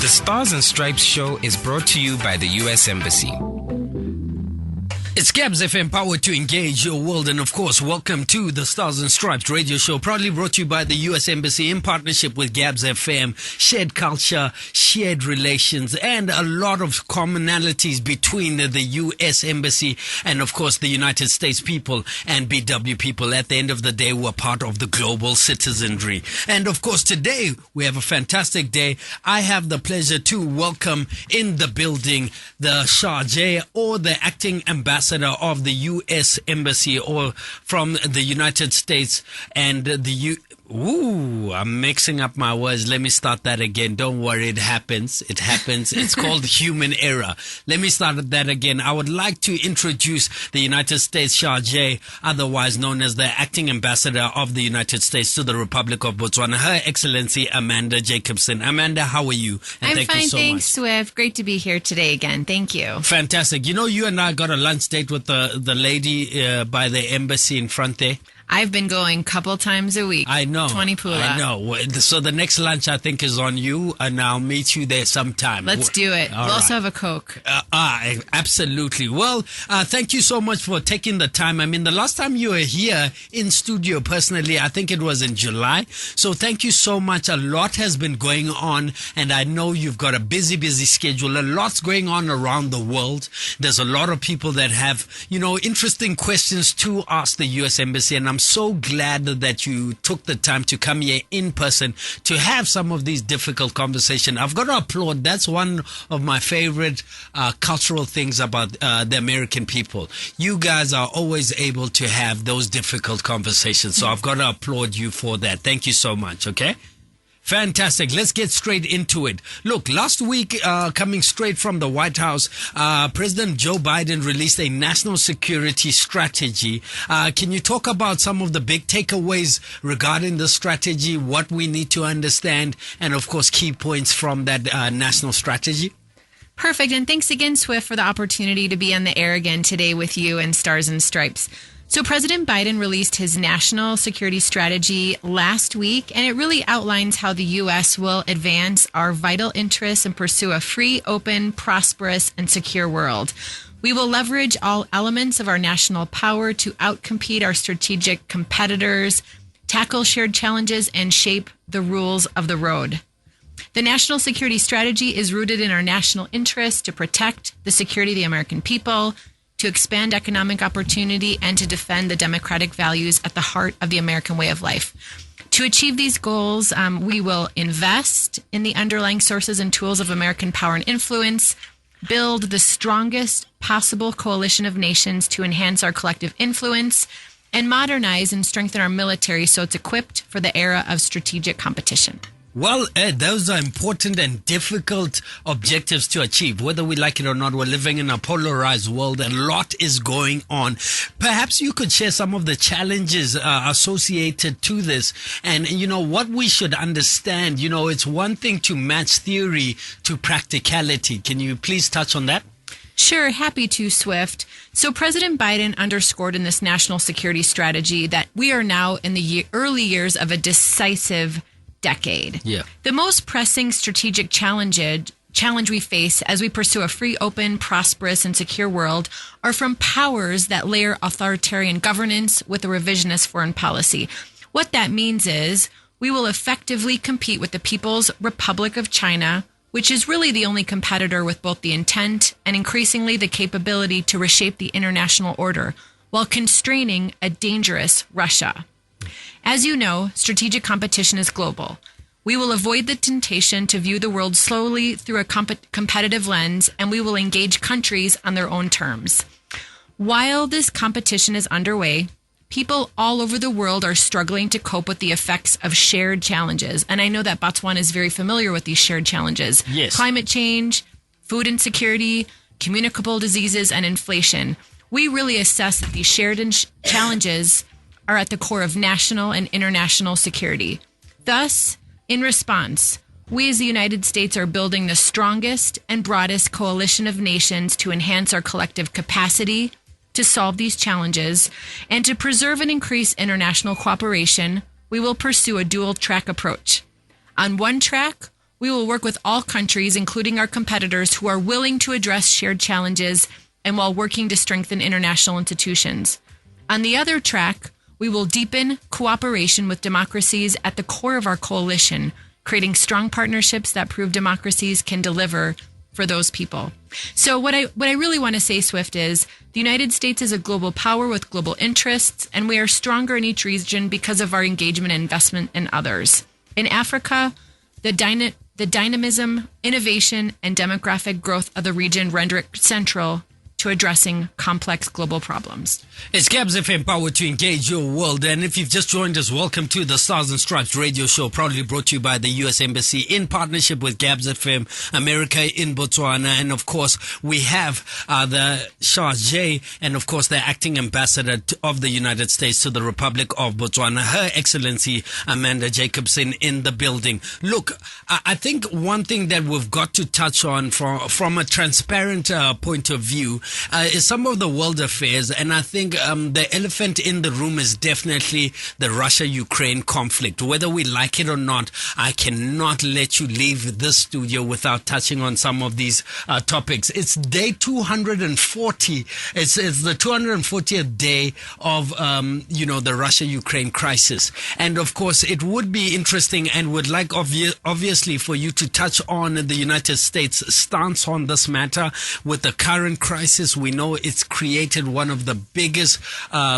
The Stars and Stripes show is brought to you by the U.S. Embassy. It's Gabs FM, powered to engage your world. And of course, welcome to the Stars and Stripes radio show, proudly brought to you by the U.S. Embassy in partnership with Gabs FM. Shared culture, shared relations, and a lot of commonalities between the U.S. Embassy and of course the United States people and BW people. At the end of the day, we're part of the global citizenry. And of course, today we have a fantastic day. I have the pleasure to welcome in the building the Chargé, or the acting ambassador of the U.S. Embassy, or from the United States, and I'm mixing up my words. Let me start that again. Don't worry, it happens. It happens. It's called human error. Let me start that again. I would like to introduce the United States Chargé, otherwise known as the acting ambassador of the United States to the Republic of Botswana, Her Excellency Amanda Jacobson. Amanda, how are you? And I'm thank fine, you so thanks, much. Swift. Great to be here today again. Thank you. Fantastic. You know, you and I got a lunch date with the lady by the embassy in front there. I've been going a couple times a week. I know. 20 pula. I know. So the next lunch, I think, is on you, and I'll meet you there sometime. Let's do it. All We'll right. also have a Coke. Absolutely. Well, thank you so much for taking the time. I mean, the last time you were here in studio, personally, I think it was in July. So thank you so much. A lot has been going on, and I know you've got a busy schedule. A lot's going on around the world. There's a lot of people that have, interesting questions to ask the U.S. Embassy, and I'm so glad that you took the time to come here in person to have some of these difficult conversations. I've got to applaud. That's one of my favorite cultural things about the American people. You guys are always able to have those difficult conversations. So I've got to applaud you for that. Thank you so much. Okay? Fantastic. Let's get straight into it. Look, last week, coming straight from the White House, President Joe Biden released a national security strategy. Can you talk about some of the big takeaways regarding the strategy, what we need to understand, and of course, key points from that national strategy? Perfect. And thanks again, Swift, for the opportunity to be on the air again today with you and Stars and Stripes. So President Biden released his national security strategy last week, and it really outlines how the U.S. will advance our vital interests and pursue a free, open, prosperous, and secure world. We will leverage all elements of our national power to outcompete our strategic competitors, tackle shared challenges, and shape the rules of the road. The national security strategy is rooted in our national interest to protect the security of the American people, to expand economic opportunity, and to defend the democratic values at the heart of the American way of life. To achieve these goals, we will invest in the underlying sources and tools of American power and influence, build the strongest possible coalition of nations to enhance our collective influence, and modernize and strengthen our military so it's equipped for the era of strategic competition. Well, Ed, those are important and difficult objectives to achieve. Whether we like it or not, we're living in a polarized world. A lot is going on. Perhaps you could share some of the challenges associated to this and, what we should understand. It's one thing to match theory to practicality. Can you please touch on that? Sure, happy to, Swift. So President Biden underscored in this national security strategy that we are now in the early years of a decisive decade. Yeah. The most pressing strategic challenge we face as we pursue a free, open, prosperous, and secure world are from powers that layer authoritarian governance with a revisionist foreign policy. What that means is we will effectively compete with the People's Republic of China, which is really the only competitor with both the intent and increasingly the capability to reshape the international order while constraining a dangerous Russia. As you know, strategic competition is global. We will avoid the temptation to view the world slowly through a competitive lens, and we will engage countries on their own terms. While this competition is underway, people all over the world are struggling to cope with the effects of shared challenges. And I know that Botswana is very familiar with these shared challenges. Yes. Climate change, food insecurity, communicable diseases, and inflation. We really assess that these shared challenges are at the core of national and international security. Thus, in response, we as the United States are building the strongest and broadest coalition of nations to enhance our collective capacity to solve these challenges and to preserve and increase international cooperation. We will pursue a dual track approach. On one track, we will work with all countries, including our competitors, who are willing to address shared challenges and while working to strengthen international institutions. On the other track, we will deepen cooperation with democracies at the core of our coalition, creating strong partnerships that prove democracies can deliver for those people. So what I really want to say, Swift, is the United States is a global power with global interests, and we are stronger in each region because of our engagement and investment in others. In Africa, the dynamism, innovation, and demographic growth of the region render it central to addressing complex global problems. It's Gabs FM, power to engage your world. And if you've just joined us, welcome to the Stars and Stripes radio show, proudly brought to you by the U.S. Embassy in partnership with Gabs FM America in Botswana. And of course, we have the Charge and of course the acting ambassador of the United States to the Republic of Botswana, Her Excellency Amanda Jacobson, in the building. Look, I think one thing that we've got to touch on from a transparent point of view is some of the world affairs. And I think the elephant in the room is definitely the Russia-Ukraine conflict. Whether we like it or not, I cannot let you leave this studio without touching on some of these topics. It's day 240. It's the 240th day of, the Russia-Ukraine crisis. And of course, it would be interesting and would like obviously for you to touch on the United States' stance on this matter. With the current crisis, we know it's created one of the biggest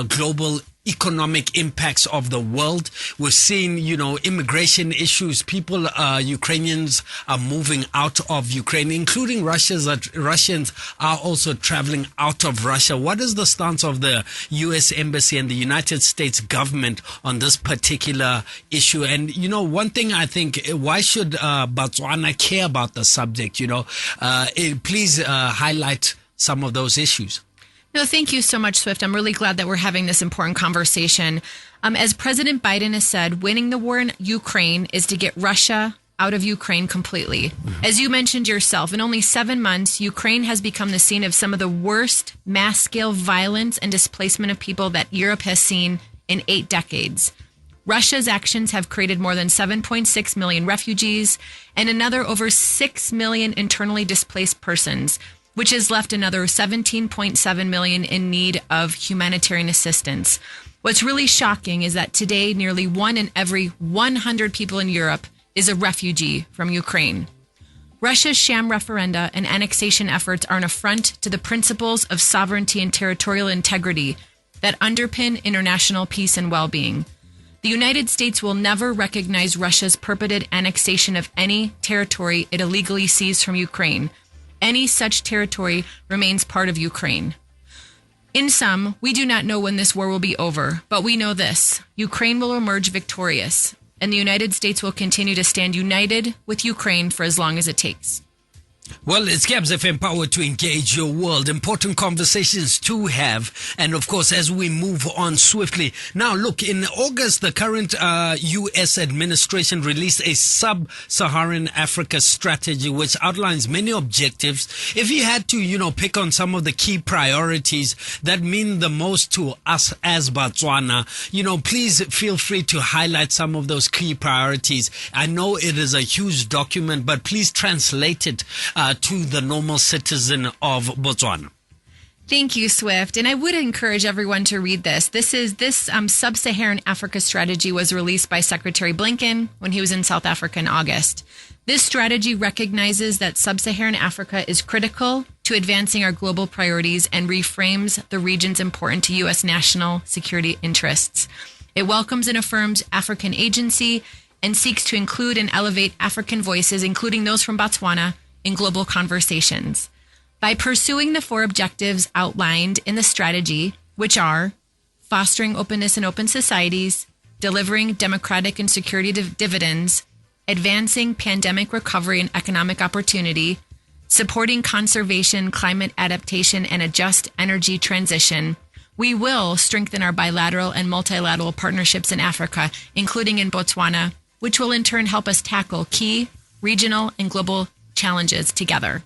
global economic impacts of the world. We're seeing, immigration issues. People, Ukrainians are moving out of Ukraine, including Russians are also traveling out of Russia. What is the stance of the U.S. Embassy and the United States government on this particular issue? And, one thing I think, why should Botswana care about the subject? Please highlight some of those issues. No, thank you so much, Swift. I'm really glad that we're having this important conversation. As President Biden has said, winning the war in Ukraine is to get Russia out of Ukraine completely. As you mentioned yourself, in only 7 months, Ukraine has become the scene of some of the worst mass-scale violence and displacement of people that Europe has seen in 8 decades. Russia's actions have created more than 7.6 million refugees and another over 6 million internally displaced persons, which has left another 17.7 million in need of humanitarian assistance. What's really shocking is that today, nearly 1 in every 100 people in Europe is a refugee from Ukraine. Russia's sham referenda and annexation efforts are an affront to the principles of sovereignty and territorial integrity that underpin international peace and well-being. The United States will never recognize Russia's purported annexation of any territory it illegally seized from Ukraine. Any such territory remains part of Ukraine. In sum, we do not know when this war will be over, but we know this: Ukraine will emerge victorious, and the United States will continue to stand united with Ukraine for as long as it takes. Well, it's Gabs FM, power to engage your world. Important conversations to have. And of course, as we move on swiftly. Now, look, in August, the current U.S. administration released a sub-Saharan Africa strategy, which outlines many objectives. If you had to, pick on some of the key priorities that mean the most to us as Botswana, please feel free to highlight some of those key priorities. I know it is a huge document, but please translate it to the normal citizen of Botswana. Thank you, Swift. And I would encourage everyone to read this. This Sub-Saharan Africa strategy was released by Secretary Blinken when he was in South Africa in August. This strategy recognizes that Sub-Saharan Africa is critical to advancing our global priorities and reframes the regions important to U.S. national security interests. It welcomes and affirms African agency and seeks to include and elevate African voices, including those from Botswana, in global conversations. By pursuing the 4 objectives outlined in the strategy, which are fostering openness and open societies, delivering democratic and security dividends, advancing pandemic recovery and economic opportunity, supporting conservation, climate adaptation, and a just energy transition, we will strengthen our bilateral and multilateral partnerships in Africa, including in Botswana, which will in turn help us tackle key regional and global challenges together.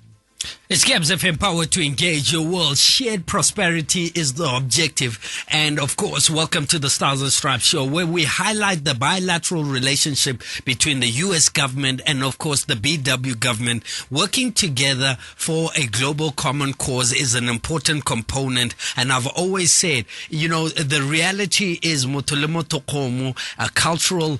It's Gabs FM, power to engage your world. Shared prosperity is the objective. And of course, welcome to the Stars and Stripes show, where we highlight the bilateral relationship between the U.S. government and of course the BW government. Working together for a global common cause is an important component. And I've always said, the reality is Motolemo Tokomo, a cultural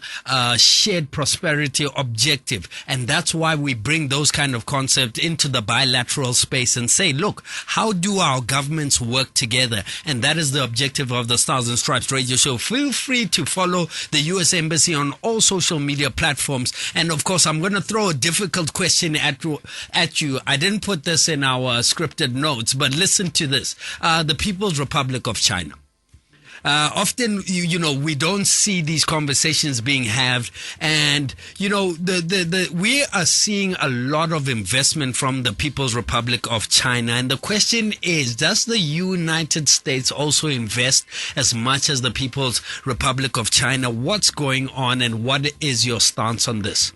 shared prosperity objective. And that's why we bring those kind of concepts into the bilateral space and say, look, how do our governments work together? And that is the objective of the Stars and Stripes radio show. Feel free to follow the U.S. Embassy on all social media platforms. And of course, I'm going to throw a difficult question at you. I didn't put this in our scripted notes, but listen to this. The People's Republic of China. Often, we don't see these conversations being had, and we are seeing a lot of investment from the People's Republic of China. And the question is, does the United States also invest as much as the People's Republic of China? What's going on, and what is your stance on this?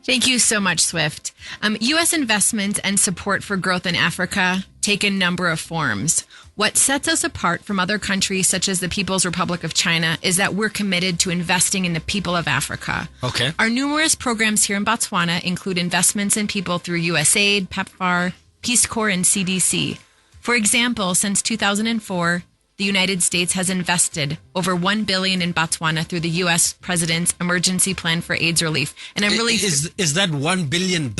Thank you so much, Swift. U.S. investment and support for growth in Africa take a number of forms. What sets us apart from other countries such as the People's Republic of China is that we're committed to investing in the people of Africa. Okay. Our numerous programs here in Botswana include investments in people through USAID, PEPFAR, Peace Corps, and CDC. For example, since 2004, the United States has invested over $1 billion in Botswana through the U.S. President's Emergency Plan for AIDS Relief. And I'm really... Is that $1 billion?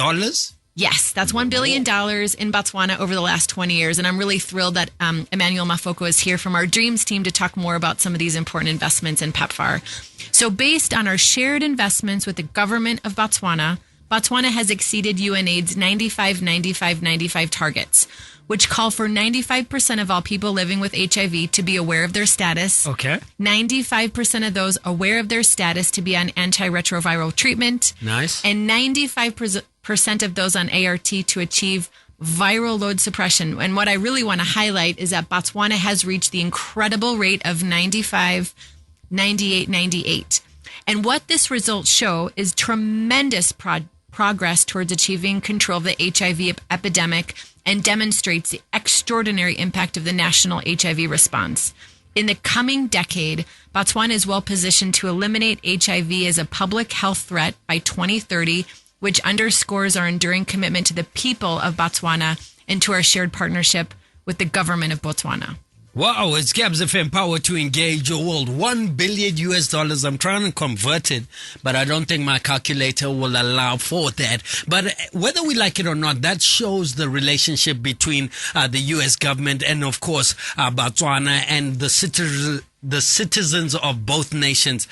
Yes, that's $1 billion in Botswana over the last 20 years. And I'm really thrilled that Emmanuel Mafoko is here from our Dreams team to talk more about some of these important investments in PEPFAR. So based on our shared investments with the government of Botswana, Botswana has exceeded UNAIDS 95-95-95 targets, which call for 95% of all people living with HIV to be aware of their status. Okay. 95% of those aware of their status to be on antiretroviral treatment. Nice. And 95% of those on ART to achieve viral load suppression. And what I really want to highlight is that Botswana has reached the incredible rate of 95, 98, 98. And what this results show is tremendous progress towards achieving control of the HIV epidemic and demonstrates the extraordinary impact of the national HIV response. In the coming decade, Botswana is well positioned to eliminate HIV as a public health threat by 2030, which underscores our enduring commitment to the people of Botswana and to our shared partnership with the government of Botswana. Wow, it's Gabs FM, power to engage your world. $1 billion US. I'm trying to convert it, but I don't think my calculator will allow for that. But whether we like it or not, that shows the relationship between the US government and, of course, Botswana and the citizens of both nations.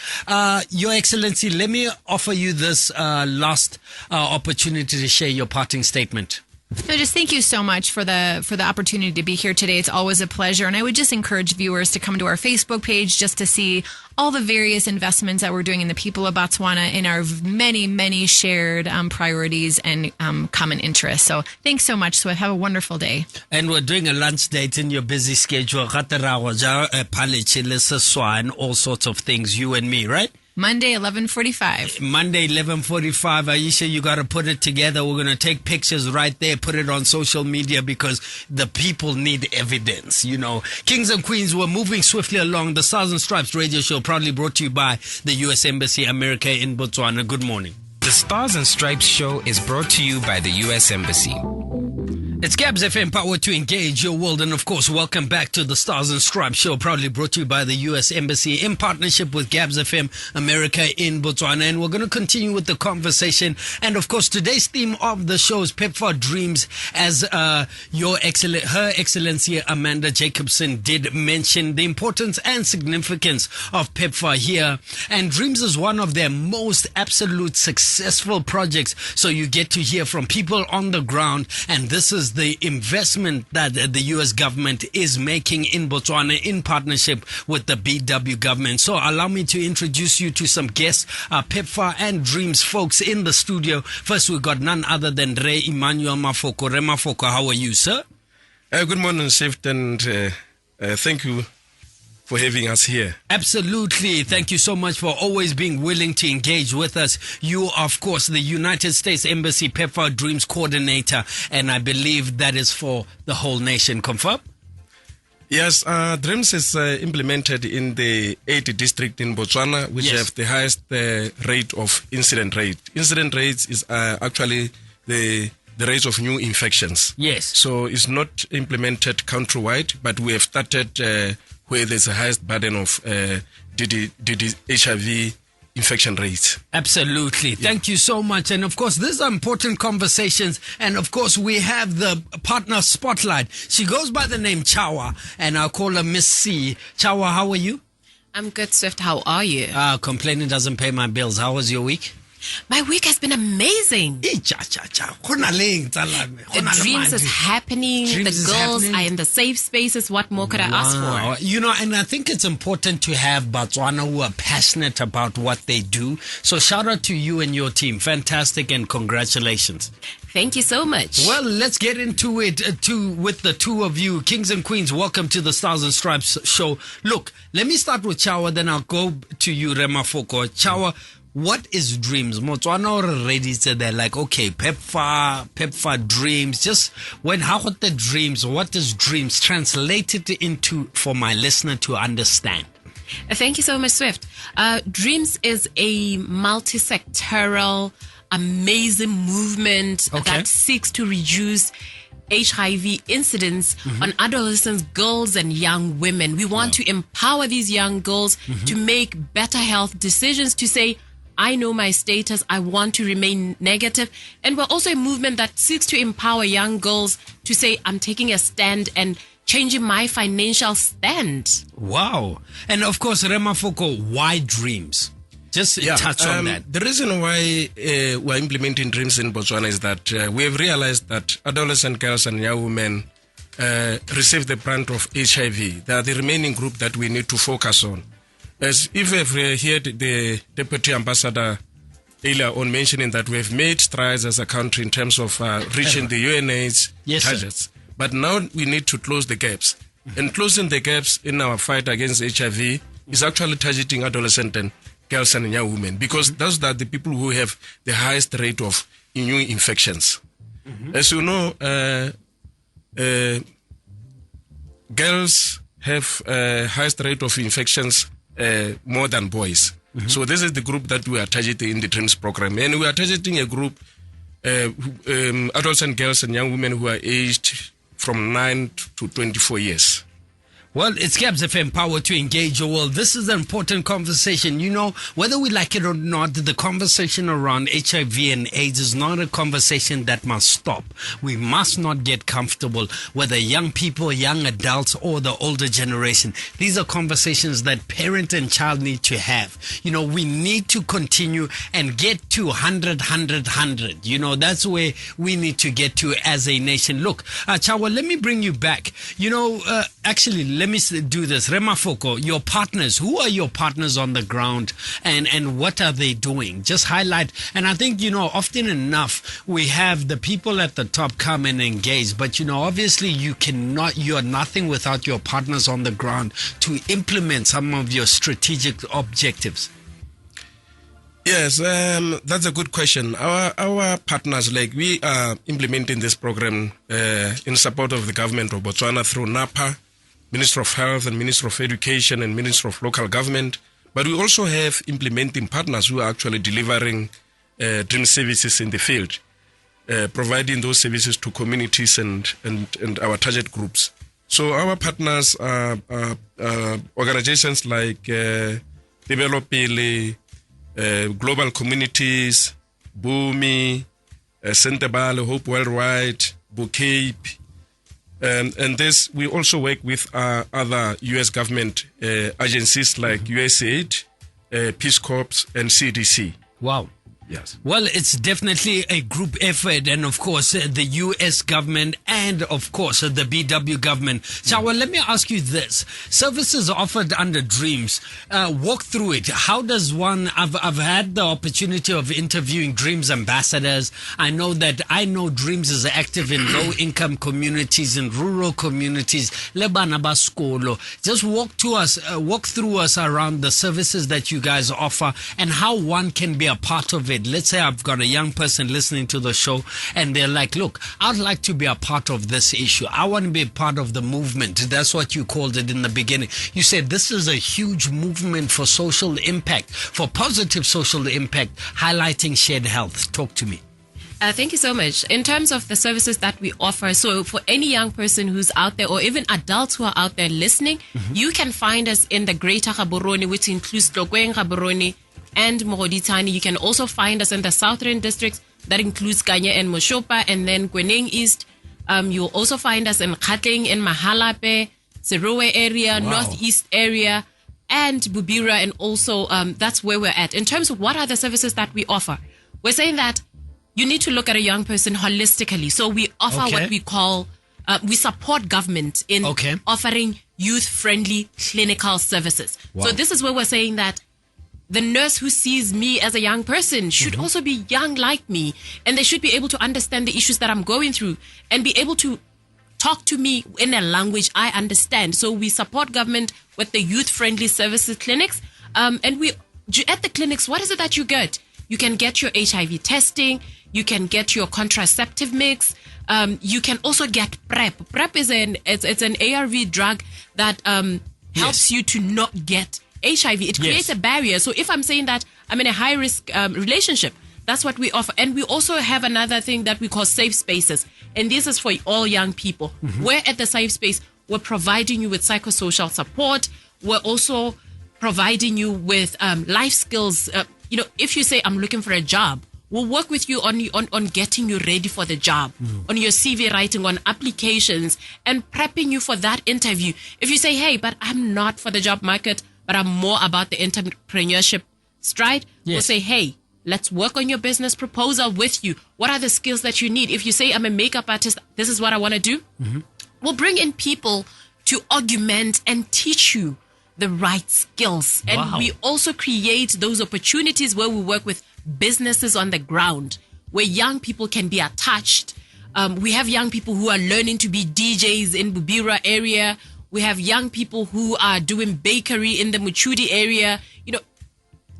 Your Excellency, let me offer you this last opportunity to share your parting statement. No, just thank you so much for the opportunity to be here today. It's always a pleasure. And I would just encourage viewers to come to our Facebook page just to see all the various investments that we're doing in the people of Botswana in our many, many shared priorities and common interests. So thanks so much, Swift. Have a wonderful day. And we're doing a lunch date in your busy schedule. And all sorts of things, you and me, right? Monday, 11:45. Monday, 11:45. Aisha, you got to put it together. We're going to take pictures right there, put it on social media because the people need evidence. Kings and queens, we're moving swiftly along. The Stars and Stripes radio show proudly brought to you by the U.S. Embassy America in Botswana. Good morning. The Stars and Stripes show is brought to you by the U.S. Embassy. It's Gabs FM, power to engage your world. And of course, welcome back to the Stars and Stripes show, proudly brought to you by the U.S. Embassy in partnership with Gabs FM America in Botswana. And we're going to continue with the conversation. And of course, today's theme of the show is PEPFAR Dreams, as Her Excellency Amanda Jacobson did mention the importance and significance of PEPFAR here. And Dreams is one of their most absolute successful projects. So you get to hear from people on the ground. And this is the investment that the U.S. government is making in Botswana in partnership with the BW government. So allow me to introduce you to some guests, PEPFAR and Dreams folks in the studio. First, we got none other than Ray Emmanuel Mafoko. Ray Mafoko, how are you, sir? Good morning, Shift, and thank you for having us here. Absolutely. Thank you so much for always being willing to engage with us. You are, of course, the United States Embassy PEPFAR Dreams Coordinator, and I believe that is for the whole nation. Confirm? Yes, Dreams is implemented in the 80 district in Botswana, which have the highest rate of incident rate. Incident rates is actually the rate of new infections. Yes. So it's not implemented countrywide, but we have started where there's the highest burden of HIV infection rates. Absolutely. Thank you so much. And of course, these are important conversations. And of course, we have the partner spotlight. She goes by the name Chawa, and I'll call her Miss C. Chawa, how are you? I'm good, Swift. How are you? Complaining doesn't pay my bills. How was your week? My week has been amazing. The dreams is happening. The girls are in the safe spaces. What more could I ask for? You know, and I think it's important to have Botswana who are passionate about what they do. So shout out to you and your team. Fantastic, and congratulations. Thank you so much. Well, let's get into it with the two of you. Kings and Queens, welcome to the Stars and Stripes show. Look, let me start with Chawa, then I'll go to you, Remafoko. Chawa, what is Dreams? Motswana already said they're like, okay, PEPFAR Dreams. Just how got the Dreams? What does Dreams translate it into for my listener to understand? Thank you so much, Swift. Dreams is a multi-sectoral, amazing movement that seeks to reduce HIV incidence on adolescents, girls, and young women. We want to empower these young girls to make better health decisions, to say, I know my status, I want to remain negative. And we're also a movement that seeks to empower young girls to say, I'm taking a stand and changing my financial stand. Wow. And of course, Remafoko, why Dreams? Just touch on that. The reason why we're implementing Dreams in Botswana is that we have realized that adolescent girls and young women receive the brunt of HIV. They are the remaining group that we need to focus on. As if you've heard the Deputy Ambassador earlier on mentioning that we have made strides as a country in terms of reaching the UNAIDS targets. But now we need to close the gaps. And closing the gaps in our fight against HIV is actually targeting adolescent and girls and young women, because those are the people who have the highest rate of new infections. As you know, girls have highest rate of infections more than boys. So this is the group that we are targeting in the Dreams program. And we are targeting a group, adolescent girls and young women who are aged from 9 to 24 years. Well, it's Cabs FM Power to engage your world. This is an important conversation. You know, whether we like it or not, the conversation around HIV and AIDS is not a conversation that must stop. We must not get comfortable, whether young people, young adults, or the older generation. These are conversations that parent and child need to have. You know, we need to continue and get to 100. You know, that's where we need to get to as a nation. Look, Chawa, let me bring you back. You know, actually, let me do this. Remafoko, your partners, who are your partners on the ground, and what are they doing? Just highlight. And I think, you know, often enough, we have the people at the top come and engage. But, you know, obviously you are nothing without your partners on the ground to implement some of your strategic objectives. Yes, that's a good question. Our partners, like we are implementing this program in support of the government of Botswana through NAPA, Minister of Health and Minister of Education and Minister of Local Government. But we also have implementing partners who are actually delivering dream services in the field, providing those services to communities and our target groups. So our partners are organizations like Developile, Global Communities, Bumi, Sentebale, Hope Worldwide, Bucape. And this, we also work with other U.S. government agencies like USAID, Peace Corps, and CDC. Wow. Yes. Well, it's definitely a group effort, and of course, the U.S. government and of course, the BW government. Chawa, let me ask you this. Services offered under Dreams, walk through it. How does one, I've had the opportunity of interviewing Dreams ambassadors. I know Dreams is active in low-income communities, in rural communities. Just walk through us around the services that you guys offer and how one can be a part of it. Let's say I've got a young person listening to the show and they're like, look, I'd like to be a part of this issue. I want to be a part of the movement. That's what you called it in the beginning. You said this is a huge movement for social impact, for positive social impact, highlighting shared health. Talk to me. Thank you so much. In terms of the services that we offer, so for any young person who's out there or even adults who are out there listening, you can find us in the Greater Gaborone, which includes Tlokwe, Gaborone, and Mogoditani. You can also find us in the Southern districts, that includes Kanye and Moshopa, and then Kweneng East. You'll also find us in Gauteng, in Mahalape, Serowe area, Northeast area, and Bubira, and also that's where we're at. In terms of what are the services that we offer, we're saying that you need to look at a young person holistically. So we offer what we call, we support government in offering youth-friendly clinical services. So this is where we're saying that the nurse who sees me as a young person should also be young like me, and they should be able to understand the issues that I'm going through and be able to talk to me in a language I understand. So we support government with the youth-friendly services clinics. And at the clinics, what is it that you get? You can get your HIV testing. You can get your contraceptive mix. You can also get PrEP. PrEP is an ARV drug that helps you to not get HIV. It creates a barrier. So if I'm saying that I'm in a high risk relationship, that's what we offer. And we also have another thing that we call safe spaces. And this is for all young people. Where at the safe space, we're providing you with psychosocial support. We're also providing you with life skills. If you say, I'm looking for a job, we'll work with you on getting you ready for the job, on your CV writing, on applications, and prepping you for that interview. If you say, hey, but I'm not for the job market, but I'm more about the entrepreneurship stride, we'll say, hey, let's work on your business proposal with you. What are the skills that you need? If you say, I'm a makeup artist, this is what I want to do. We'll bring in people to augment and teach you the right skills. And we also create those opportunities where we work with businesses on the ground, where young people can be attached. We have young people who are learning to be DJs in Bubira area. We have young people who are doing bakery in the Muchudi area.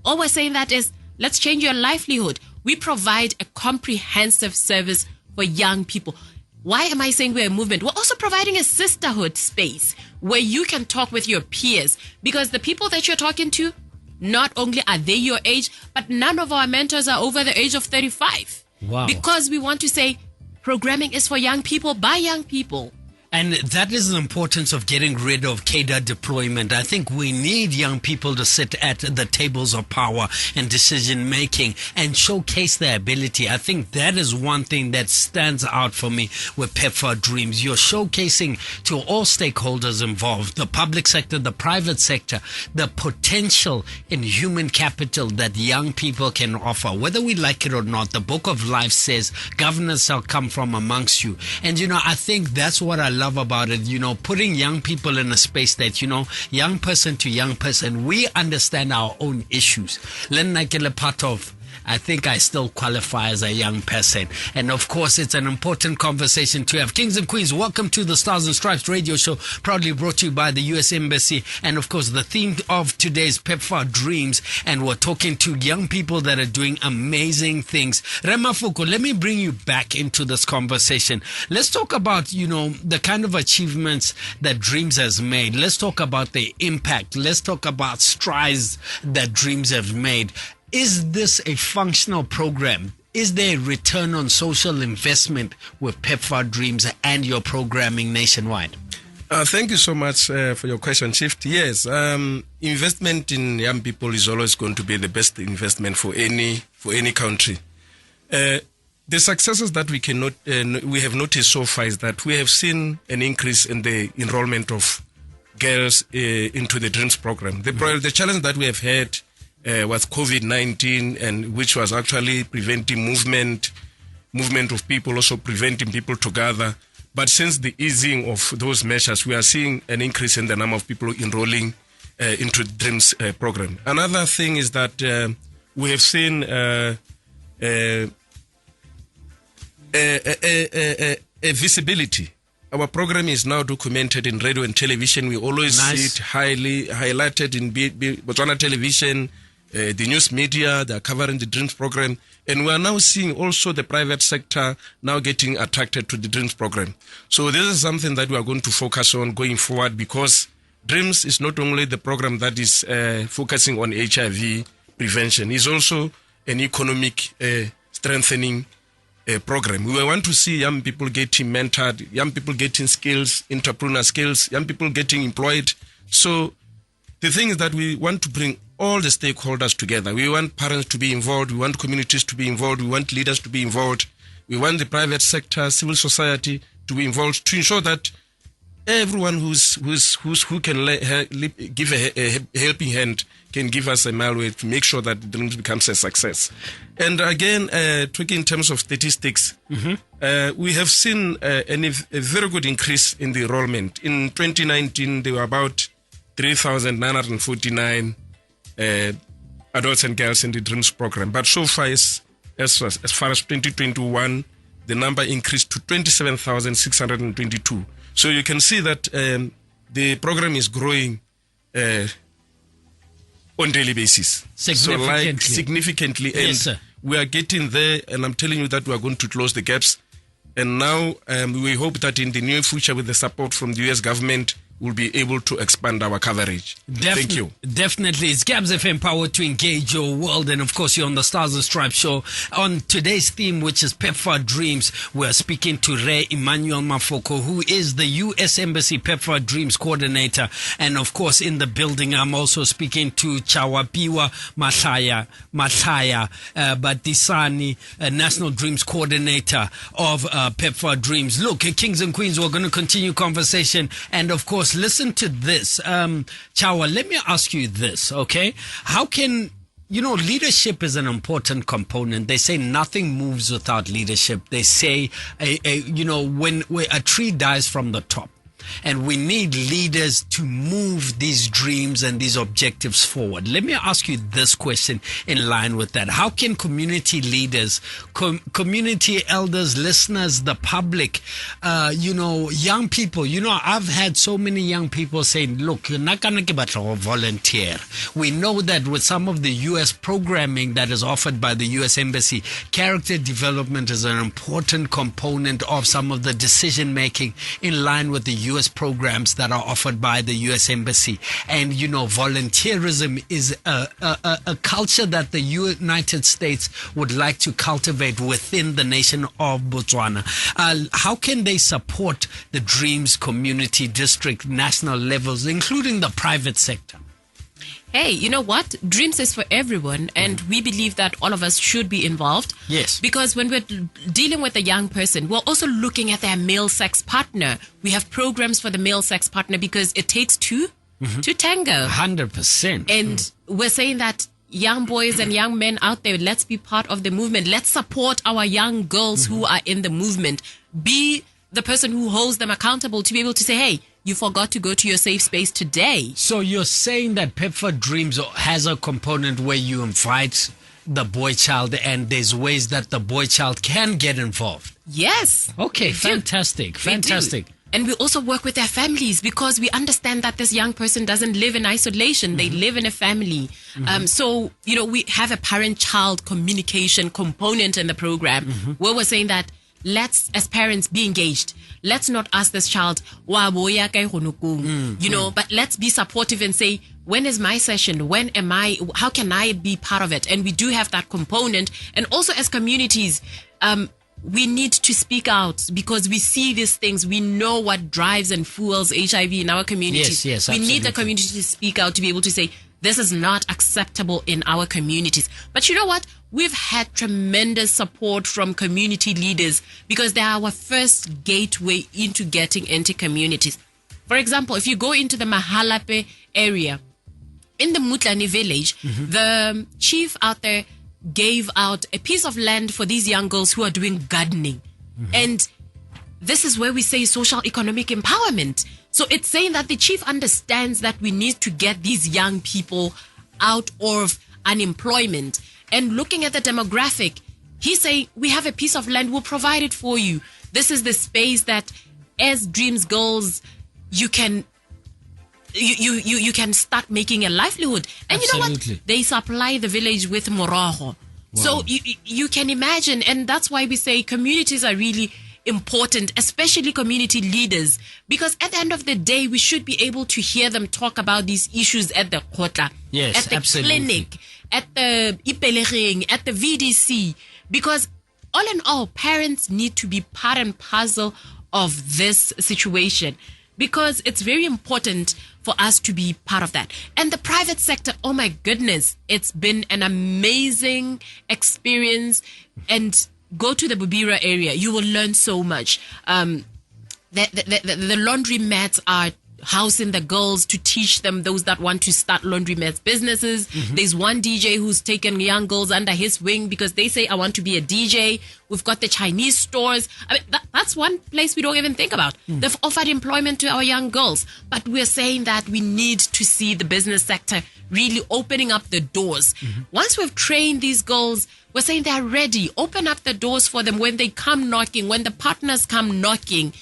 All we're saying that is, let's change your livelihood. We provide a comprehensive service for young people. Why am I saying we're a movement? We're also providing a sisterhood space where you can talk with your peers, because the people that you're talking to, not only are they your age, but none of our mentors are over the age of 35. Because we want to say programming is for young people, by young people. And that is the importance of getting rid of cadre deployment. I think we need young people to sit at the tables of power and decision making and showcase their ability. I think that is one thing that stands out for me with PEPFAR Dreams. You're showcasing to all stakeholders involved, the public sector, the private sector, the potential in human capital that young people can offer. Whether we like it or not, the Book of Life says governance shall come from amongst you. And, I think that's what I love about it, putting young people in a space that, young person to young person, we understand our own issues. Part of, I think I still qualify as a young person. And of course, it's an important conversation to have. Kings and Queens, welcome to the Stars and Stripes radio show, proudly brought to you by the U.S. Embassy. And of course, the theme of today's PEPFAR Dreams. And we're talking to young people that are doing amazing things. Remafuko, let me bring you back into this conversation. Let's talk about, the kind of achievements that Dreams has made. Let's talk about the impact. Let's talk about strides that Dreams have made. Is this a functional program? Is there a return on social investment with PEPFAR Dreams and your programming nationwide? Thank you so much for your question, Chief. Yes, investment in young people is always going to be the best investment for any country. The successes that we have noticed so far is that we have seen an increase in the enrollment of girls into the Dreams program. The challenge that we have had was COVID-19, and which was actually preventing movement of people, also preventing people to gather. But since the easing of those measures, we are seeing an increase in the number of people enrolling into the DREAMS program. Another thing is that we have seen a visibility. Our program is now documented in radio and television. We always see it highly highlighted in Botswana television, the news media. They are covering the DREAMS program. And we are now seeing also the private sector now getting attracted to the DREAMS program. So this is something that we are going to focus on going forward, because DREAMS is not only the program that is focusing on HIV prevention, it's also an economic strengthening program. We want to see young people getting mentored, young people getting skills, entrepreneur skills, young people getting employed. So the thing is that we want to bring all the stakeholders together. We want parents to be involved. We want communities to be involved. We want leaders to be involved. We want the private sector, civil society to be involved, to ensure that everyone who can give a helping hand can give us a malware to make sure that the DREAMS becomes a success. And again, talking in terms of statistics, we have seen a very good increase in the enrollment. In 2019, there were about 3,949 adults and girls in the DREAMS program. But so far, as far as 2021, the number increased to 27,622. So you can see that the program is growing on daily basis. Significantly. And Yes, sir. we are getting there, and I'm telling you that we are going to close the gaps. And now we hope that in the near future, with the support from the US government, we'll be able to expand our coverage. Thank you. Definitely. It's Gabs FM Power to engage your world. And of course, you're on the Stars and Stripes show. On today's theme, which is PEPFAR Dreams, we're speaking to Ray Emmanuel Mafoko, who is the U.S. Embassy PEPFAR Dreams coordinator. And of course, in the building, I'm also speaking to Chawapiwa Matlaya Batisani, National Dreams coordinator of PEPFAR Dreams. Look, kings and queens, we're going to continue conversation. And of course, listen to this. Chawa, let me ask you this, okay? How can, leadership is an important component. They say nothing moves without leadership. They say, when a tree dies from the top, and we need leaders to move these dreams and these objectives forward. Let me ask you this question in line with that. How can community leaders, community elders, listeners, the public, young people, I've had so many young people saying, look, you're not going to give us a volunteer. We know that with some of the U.S. programming that is offered by the U.S. Embassy, character development is an important component of some of the decision making in line with the U.S. programs that are offered by the U.S. Embassy. And, volunteerism is a culture that the United States would like to cultivate within the nation of Botswana. How can they support the Dreams Community District national levels, including the private sector? Hey, you know what? Dreams is for everyone, and we believe that all of us should be involved. Yes. Because when we're dealing with a young person, we're also looking at their male sex partner. We have programs for the male sex partner because it takes two to tango. 100%. And we're saying that young boys and young men out there, let's be part of the movement. Let's support our young girls who are in the movement. Be the person who holds them accountable to be able to say, hey, you forgot to go to your safe space today. So you're saying that PEPFAR Dreams has a component where you invite the boy child, and there's ways that the boy child can get involved. Yes. Okay, fantastic. And we also work with their families because we understand that this young person doesn't live in isolation. They live in a family. So, we have a parent-child communication component in the program where we're saying that let's, as parents, be engaged. Let's not ask this child, but let's be supportive and say, when is my session? How can I be part of it? And we do have that component. And also as communities, we need to speak out because we see these things. We know what drives and fuels HIV in our communities. Yes, we absolutely. need the community to speak out, to be able to say, this is not acceptable in our communities. But you know what? We've had tremendous support from community leaders because they are our first gateway into getting into communities. For example, if you go into the Mahalape area, in the Mutlani village, the chief out there gave out a piece of land for these young girls who are doing gardening. And this is where we say social economic empowerment. So it's saying that the chief understands that we need to get these young people out of unemployment. And looking at the demographic, he's saying, we have a piece of land, we'll provide it for you. This is the space that as Dreams girls, you can start making a livelihood. And Absolutely. You know what? They supply the village with moroho. Wow. So you can imagine, and that's why we say communities are really important, especially community leaders, because at the end of the day, we should be able to hear them talk about these issues at the kotla, Yes, at the absolutely. clinic, at the ipelegeng, at the VDC, because all in all, parents need to be part and parcel of this situation, because it's very important for us to be part of that. And the private sector, oh my goodness, it's been an amazing experience. And go to the Bubira area, you will learn so much. The laundry mats are housing the girls to teach them, those that want to start laundromats businesses. There's one DJ who's taken young girls under his wing because they say, I want to be a DJ. We've got the Chinese stores. I mean, that's one place we don't even think about. They've offered employment to our young girls, but we're saying that we need to see the business sector really opening up the doors. Once we've trained these girls, we're saying they're ready. Open up the doors for them when they come knocking, when the partners come knocking.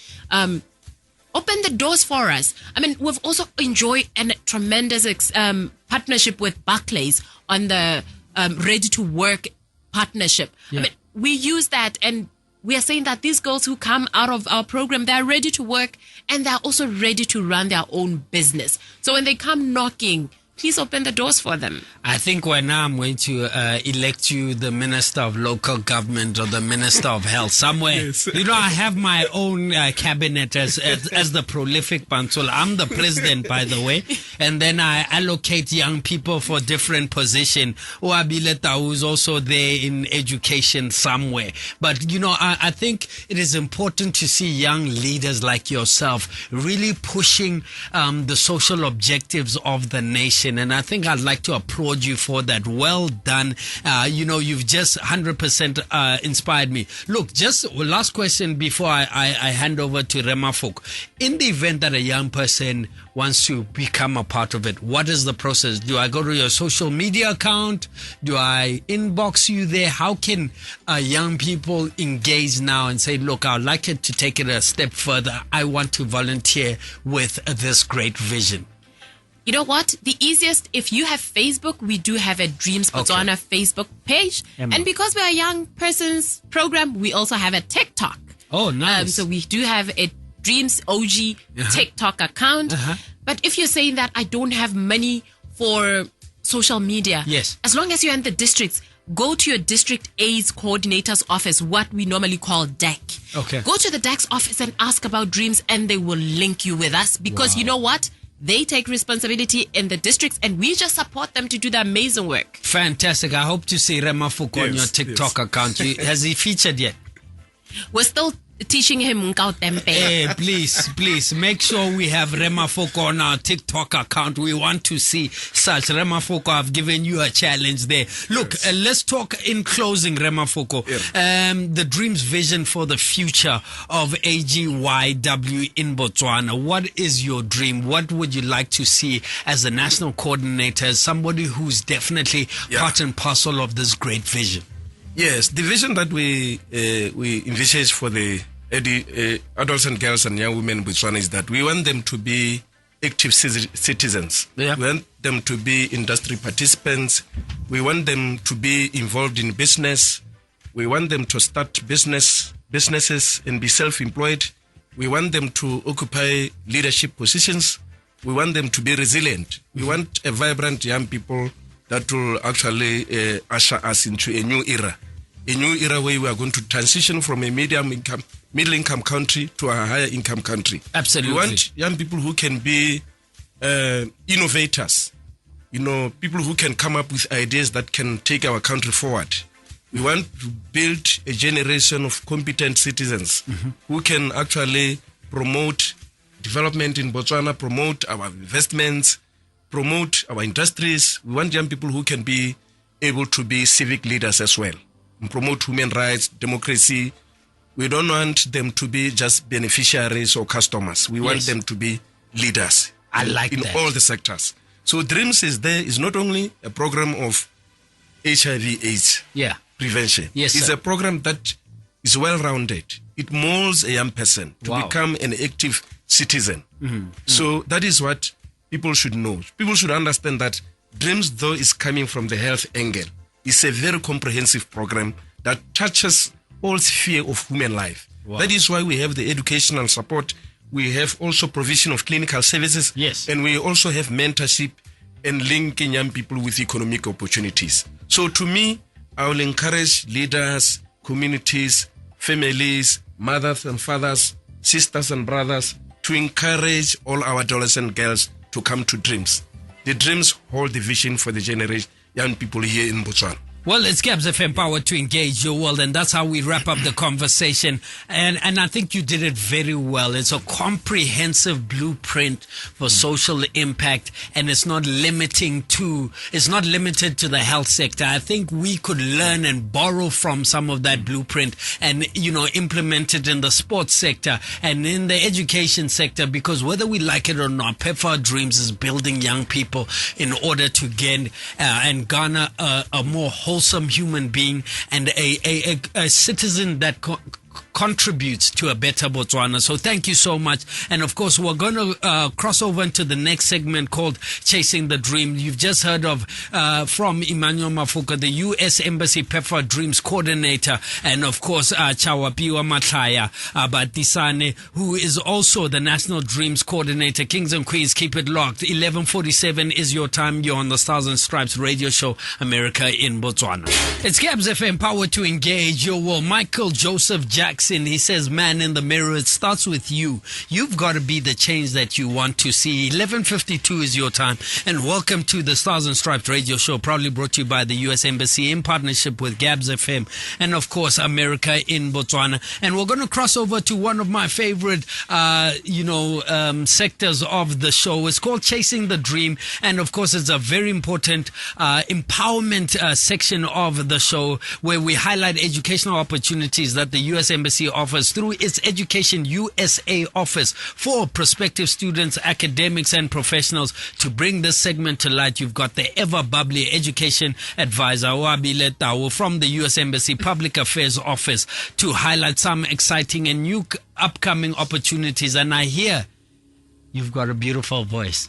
Open the doors for us. I mean, we've also enjoyed a tremendous partnership with Barclays on the Ready to Work partnership. Yeah. I mean, we use that, and we are saying that these girls who come out of our program, they're ready to work, and they're also ready to run their own business. So when they come knocking, please open the doors for them. I think when I'm going to elect you the Minister of Local Government or the Minister of Health somewhere. Yes. You know, I have my own cabinet as the prolific Pantsula. I'm the president, by the way. And then I allocate young people for different position. Oabileta, who's also there in education somewhere. But, you know, I think it is important to see young leaders like yourself really pushing the social objectives of the nation. And I think I'd like to applaud you for that. Well done. You know, you've just 100% inspired me. Look, just last question before I hand over to Remafok. In the event that a young person wants to become a part of it, what is the process? Do I go to your social media account? Do I inbox you there? How can young people engage now and say, look, I'd like it to take it a step further. I want to volunteer with this great vision. You know what? The easiest, if you have Facebook, we do have a Dreams Botswana Facebook page. Emma. And because we're a young person's program, we also have a TikTok. Oh, nice. So we do have a Dreams OG TikTok account. But if you're saying that I don't have money for social media, Yes. as long as you're in the districts, go to your district AIDS coordinator's office, what we normally call DAC. Okay. Go to the DAC's office and ask about Dreams, and they will link you with us, because you know what? They take responsibility in the districts, and we just support them to do the amazing work. Fantastic. I hope to see Remafuko on your TikTok account. Has he featured yet? We're still teaching him Nkau Tempe. Hey, please make sure we have Remafoko on our TikTok account. We want to see such. Remafoko, I've given you a challenge there. Look, let's talk in closing, Remafoko. The Dreams vision for the future of AGYW in Botswana. What is your dream? What would you like to see as a national coordinator, as somebody who's definitely part and parcel of this great vision? Yes, the vision that we envisage for the adults and girls and young women in Botswana is that we want them to be active citizens. Yeah. We want them to be industry participants. We want them to be involved in business. We want them to start businesses and be self-employed. We want them to occupy leadership positions. We want them to be resilient. We want a vibrant young people that will actually usher us into a new era where we are going to transition from a middle income country to a higher income country. Absolutely. We want young people who can be innovators, you know, people who can come up with ideas that can take our country forward. We want to build a generation of competent citizens who can actually promote development in Botswana, promote our investments, promote our industries. We want young people who can be able to be civic leaders as well, and promote human rights, democracy. We don't want them to be just beneficiaries or customers. We want them to be leaders. I like in that. all the sectors. So Dreams is not only a program of HIV/AIDS prevention. Yes, it's sir. a program that is well-rounded. It molds a young person to become an active citizen. So that is what people should know. People should understand that Dreams, though, is coming from the health angle. It's a very comprehensive program that touches all sphere of human life. That is why we have the educational support. We have also provision of clinical services. Yes. And we also have mentorship and linking young people with economic opportunities. So to me, I will encourage leaders, communities, families, mothers and fathers, sisters and brothers to encourage all our adolescent girls to come to Dreams. The Dreams hold the vision for the generation, young people here in Botswana. Well, it's Gabs FM Power to engage your world, and that's how we wrap up the conversation. And I think you did it very well. It's a comprehensive blueprint for social impact, and it's not limited to the health sector. I think we could learn and borrow from some of that blueprint and, implement it in the sports sector and in the education sector, because whether we like it or not, PEPFAR Dreams is building young people in order to gain and garner a more wholesome human being and a citizen that contributes to a better Botswana. So thank you so much. And of course, we're going to cross over into the next segment called Chasing the Dream. You've just heard of from Emmanuel Mafuka, the U.S. Embassy PEPFAR Dreams coordinator, and of course, Chawapiwa Matlaya Batisane, who is also the National Dreams coordinator. Kings and Queens, keep it locked. 11:47 is your time. You're on the Stars and Stripes radio show, America in Botswana. It's Gabs FM, power to engage your world. Michael Joseph Jackson, he says, man in the mirror, it starts with you. You've got to be the change that you want to see. 11:52 is your time, and welcome to the Stars and Stripes radio show, proudly brought to you by the U.S. Embassy in partnership with Gabs FM and of course America in Botswana. And we're going to cross over to one of my favorite sectors of the show. It's called Chasing the Dream, and of course it's a very important empowerment section of the show, where we highlight educational opportunities that the U.S. Embassy offers through its Education USA office for prospective students, academics and professionals. To bring this segment to light, you've got the ever bubbly education advisor Wabile Tao from the U.S. Embassy Public Affairs Office to highlight some exciting and new upcoming opportunities. And I hear you've got a beautiful voice.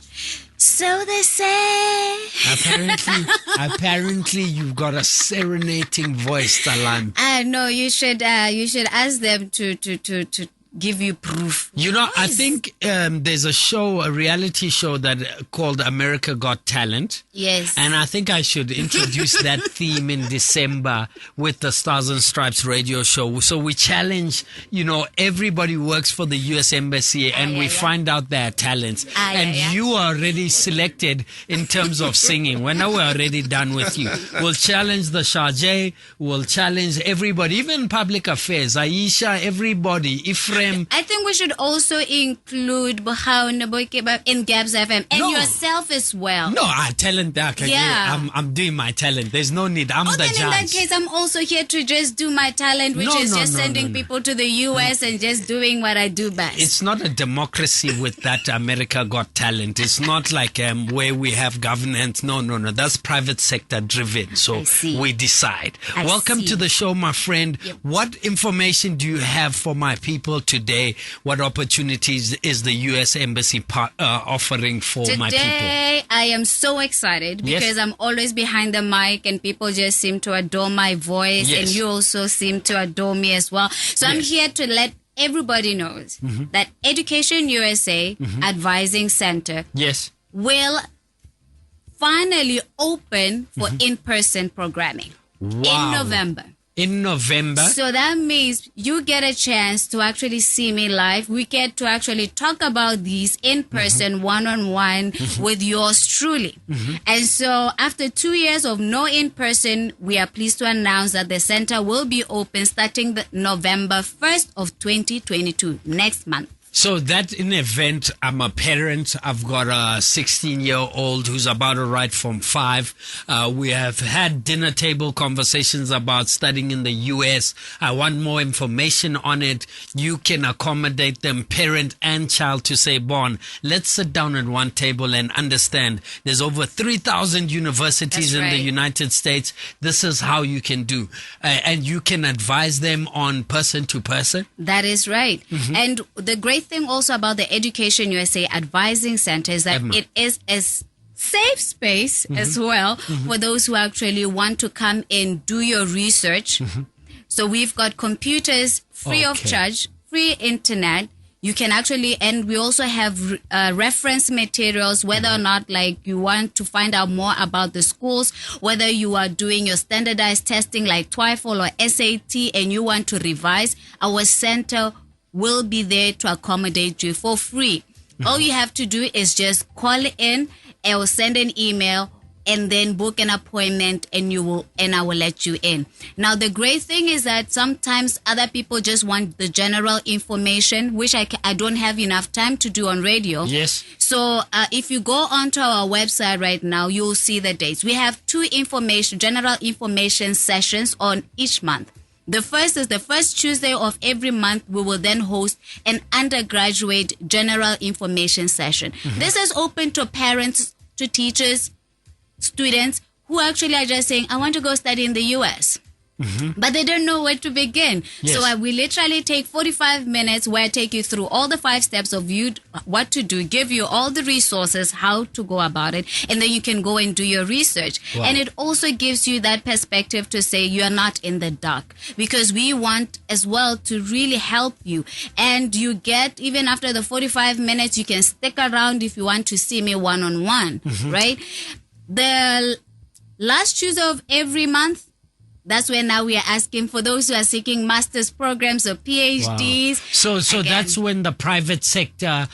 So they say. Apparently, you've got a serenading voice, Talan. No, you should ask them to give you proof. I think there's a reality show that called America Got Talent. Yes. And I think I should introduce that theme in December with the Stars and Stripes radio show. So we challenge, everybody who works for the U.S. Embassy and we find out their talents. You are already selected in terms of singing. We're already done with you. We'll challenge the Shajay. We'll challenge everybody, even public affairs, Aisha, everybody, Ifrem. I think we should also include Bohao Naboike in Gabs FM and yourself as well. No, talent. I'm doing my talent. There's no need. I'm the then judge. In that case, I'm also here to just do my talent, which is sending people to the US and just doing what I do best. It's not a democracy with that America Got Talent. It's not like where we have governance. No. That's private sector driven. So we decide. Welcome to the show, my friend. Yep. What information do you have for my people today? What opportunities is the U.S. Embassy offering for my people? Today, I am so excited because I'm always behind the mic and people just seem to adore my voice, and you also seem to adore me as well. So I'm here to let everybody know that Education USA Advising Center will finally open for in-person programming in November. In November. So that means you get a chance to actually see me live. We get to actually talk about these in person, one-on-one with yours truly. And so after 2 years of no in-person, we are pleased to announce that the center will be open starting November 1st of 2022, next month. So that in event, I'm a parent. I've got a 16-year-old who's about to write Form 5. We have had dinner table conversations about studying in the US. I want more information on it. You can accommodate them, parent and child, to say, Bon, let's sit down at one table and understand there's over 3,000 universities in the United States. This is how you can do. And you can advise them on person to person. That is right. Mm-hmm. And the great thing also about the Education USA Advising Center is that it is a safe space as well for those who actually want to come in, do your research. So we've got computers free of charge, free internet. You can actually, and we also have reference materials, whether or not like you want to find out more about the schools, whether you are doing your standardized testing like TOEFL or SAT and you want to revise, our center will be there to accommodate you for free. All you have to do is just call in or send an email and then book an appointment and I will let you in. Now, the great thing is that sometimes other people just want the general information, which I don't have enough time to do on radio. Yes. So if you go onto our website right now, you'll see the dates. We have 2 general information sessions on each month. The first is the first Tuesday of every month. We will then host an undergraduate general information session. This is open to parents, to teachers, students who actually are just saying, I want to go study in the US. But they don't know where to begin. Yes. So we literally take 45 minutes where I take you through all the 5 steps of what to do, give you all the resources, how to go about it, and then you can go and do your research. Wow. And it also gives you that perspective to say you are not in the dark, because we want as well to really help you. And you get, even after the 45 minutes, you can stick around if you want to see me one-on-one, right? The last Tuesday of every month, that's when now we are asking for those who are seeking master's programs or PhDs. Wow. So that's when the private sector,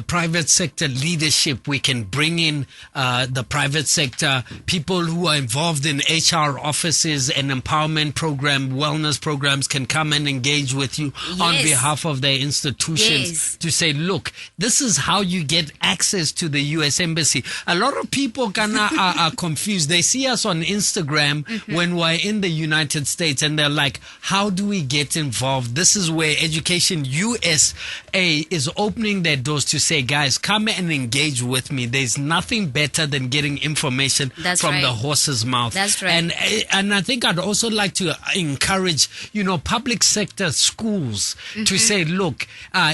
private sector leadership, we can bring in the private sector, people who are involved in HR offices and empowerment program, wellness programs can come and engage with you on behalf of their institutions to say, look, this is how you get access to the U.S. Embassy. A lot of people are confused. They see us on Instagram when we're in the United States and they're like, how do we get involved? This is where Education USA is opening their doors to say, guys, come and engage with me. There's nothing better than getting information from the horse's mouth. That's right. And I think I'd also like to encourage, public sector schools to say, look,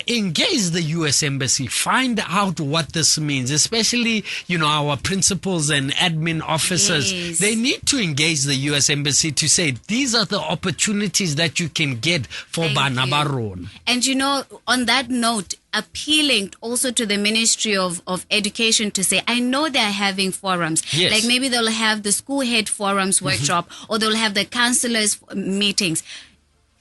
engage the U.S. Embassy, find out what this means, especially, our principals and admin officers. They need to engage the U.S. Embassy to say, these are the opportunities that you can get for Bana Baron. And on that note, appealing also to the Ministry of Education to say, I know they're having forums. Yes. Like maybe they'll have the school head forums workshop or they'll have the counselors meetings.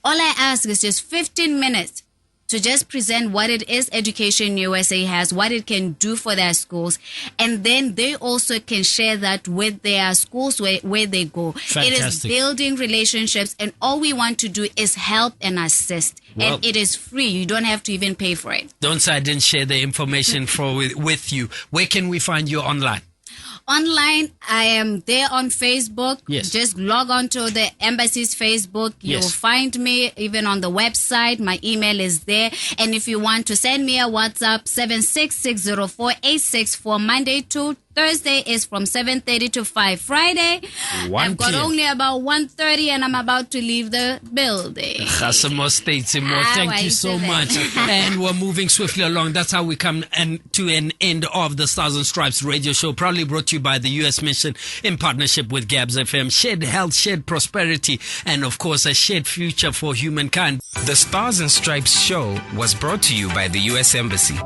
All I ask is just 15 minutes to just present what it is Education USA has, what it can do for their schools, and then they also can share that with their schools where they go. Fantastic. It is building relationships, and all we want to do is help and assist. Well, and it is free. You don't have to even pay for it. Don't say I didn't share the information with you. Where can we find you online? Online, I am there on Facebook. Yes. Just log on to the embassy's Facebook. Yes. You'll find me even on the website. My email is there. And if you want to send me a WhatsApp, 76604-864, Monday to Thursday is from 7:30 to 5. Friday, I've got only about 1:30 and I'm about to leave the building. Thank you so much. And we're moving swiftly along. That's how we come to an end of the Stars and Stripes radio show, proudly brought to you by the U.S. Mission in partnership with Gabs FM. Shared health, shared prosperity, and of course, a shared future for humankind. The Stars and Stripes show was brought to you by the U.S. Embassy.